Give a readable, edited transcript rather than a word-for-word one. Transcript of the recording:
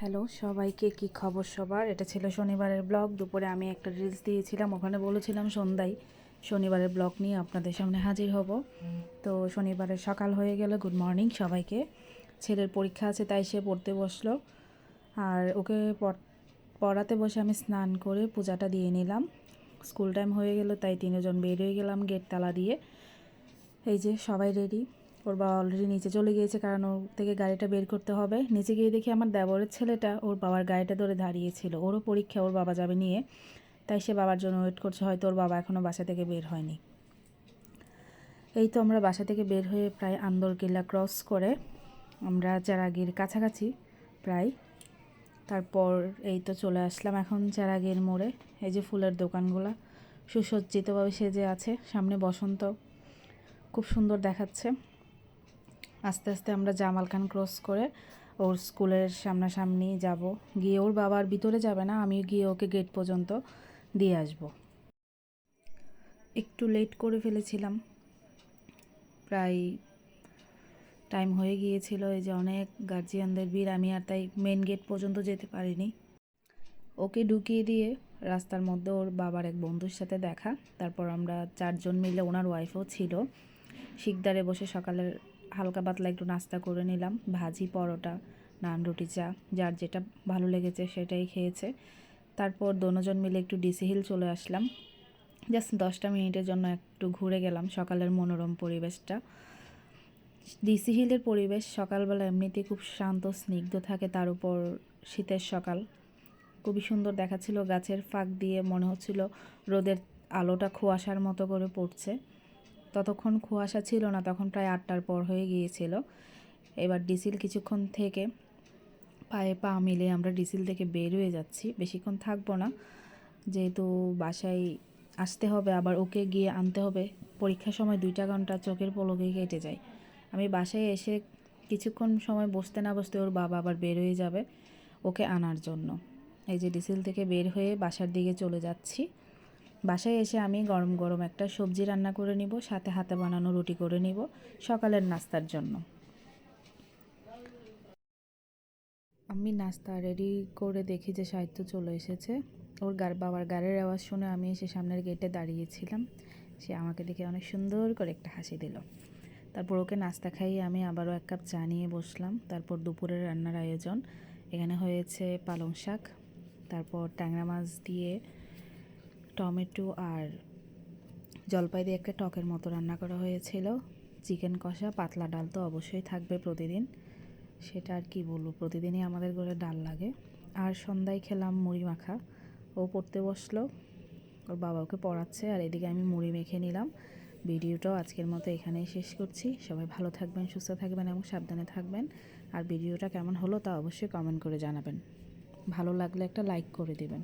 Hello সবাইকে, কি খবর সবার? এটা ছিল শনিবারের ব্লগ। দুপুরে আমি একটা রিলস দিয়েছিলাম, ওখানে বলেছিলাম সন্ধ্যায় শনিবারের ব্লগ নিয়ে আপনাদের সামনে হাজির হব। তো শনিবারের সকাল হয়ে গেল। গুড মর্নিং সবাইকে। ছেলের পরীক্ষা আছে তাই সে পড়তে বসলো, আর ওকে পড়াতে বসে আমি স্নান করে পূজাটা দিয়ে নিলাম। স্কুল টাইম হয়ে গেল তাই তিনজন বের হয়ে গেলাম গেট তালা দিয়ে। এই যে সবাই রেডি। ওর বাবা অলরেডি নিচে চলে গিয়েছে, কারণ ওর থেকে গাড়িটা বের করতে হবে। নিচে গিয়ে দেখি আমার দেবরের ছেলেটা ওর বাবার গাড়িটা ধরে দাঁড়িয়েছিল। ওরও পরীক্ষা, ওর বাবা যাবে নিয়ে, তাই সে বাবার জন্য ওয়েট করছে। হয়তো ওর বাবা এখনও বাসা থেকে বের হয়নি। এই তো আমরা বাসা থেকে বের হয়ে প্রায় আন্দরকিল্লা ক্রস করে আমরা চারাগির কাছাকাছি প্রায়। তারপর এই তো চলে আসলাম এখন চারাগির মোড়ে। এই যে ফুলের দোকানগুলো সুসজ্জিতভাবে সেজে আছে, সামনে বসন্ত, খুব সুন্দর দেখাচ্ছে। আস্তে আস্তে আমরা জামাল খান ক্রস করে ওর স্কুলের সামনাসামনি যাব। গিয়ে ওর বাবার ভিতরে যাবে না, আমি গিয়ে ওকে গেট পর্যন্ত দিয়ে আসব। একটু লেট করে ফেলেছিলাম, প্রায় টাইম হয়ে গিয়েছিল। এই যে অনেক গার্জিয়ানদের ভিড়, আমি আর তাই মেন গেট পর্যন্ত যেতে পারিনি। ওকে ঢুকিয়ে দিয়ে রাস্তার মধ্যে ওর বাবার এক বন্ধুর সাথে দেখা। তারপর আমরা চারজন মিলে, ওনার ওয়াইফও ছিল, শিকদারে বসে সকালের হালকা পাতলা একটু নাস্তা করে নিলাম। ভাজি, পরোটা, নান, রুটি, চা, যার যেটা ভালো লেগেছে সেটাই খেয়েছে। তারপর দুজন মিলে একটু ডিসি হিল চলে আসলাম। জাস্ট 10টা মিনিটের জন্য একটু ঘুরে গেলাম সকালের মনোরম পরিবেশটা। ডিসি হিলের পরিবেশ সকালবেলা এমনিতেই খুব শান্ত স্নিগ্ধ থাকে, তার উপর শীতের সকাল, খুবই সুন্দর দেখাচ্ছিল। গাছের ফাঁক দিয়ে মনে হচ্ছিল রোদের আলোটা কুয়াশার মতো করে পড়ছে। ততক্ষণ কুয়াশা ছিল না, তখন প্রায় 8টার পর হয়ে গিয়েছিল। এবার ডিসিল কিছুক্ষণ থেকে পায়ে পা মিলে আমরা ডিসিল থেকে বের হয়ে যাচ্ছি। বেশিক্ষণ থাকবো না, যেহেতু বাসায় আসতে হবে, আবার ওকে গিয়ে আনতে হবে। পরীক্ষার সময় 2টা ঘন্টা চোখের পলকে কেটে যায়। আমি বাসায় এসে কিছুক্ষণ সময় বসতে না বসতে ওর বাবা আবার বের হয়ে যাবে ওকে আনার জন্য। এই যে ডিসিল থেকে বের হয়ে বাসার দিকে চলে যাচ্ছি। বাসায় এসে আমি গরম গরম একটা সবজি রান্না করে নিব, সাথে হাতে বানানো রুটি করে নিব সকালের নাস্তার জন্য। আমি নাস্তা রেডি করে দেখি যে সাহিত্য চলে এসেছে। ওর বাবার গাড়ির আওয়াজ শুনে আমি এসে সামনের গেটে দাঁড়িয়েছিলাম। সে আমাকে দেখে অনেক সুন্দর করে একটা হাসি দিল। তারপর ওকে নাস্তা খাইয়ে আমি আবারও 1 কাপ চা নিয়ে বসলাম। তারপর দুপুরের রান্নার আয়োজন। এখানে হয়েছে পালং শাক, তারপর ট্যাংরা মাছ দিয়ে টমেটো আর জলপাই দিয়ে একটা টকের মতো রান্না করা হয়েছিল। চিকেন কষা, পাতলা ডাল তো অবশ্যই থাকবে প্রতিদিন, সেটা আর কি বলবো, প্রতিদিনই আমাদের ঘরে ডাল লাগে। আর সন্ধ্যায় খেলাম মুড়ি মাখা। ও পড়তে বসলো, ওর বাবা ওকে পড়াচ্ছে, আর এদিকে আমি মুড়ি মেখে নিলাম। ভিডিওটাও আজকের মতো এখানেই শেষ করছি। সবাই ভালো থাকবেন, সুস্থ থাকবেন এবং সাবধানে থাকবেন। আর ভিডিওটা কেমন হলো তা অবশ্যই কমেন্ট করে জানাবেন। ভালো লাগলে একটা লাইক করে দেবেন।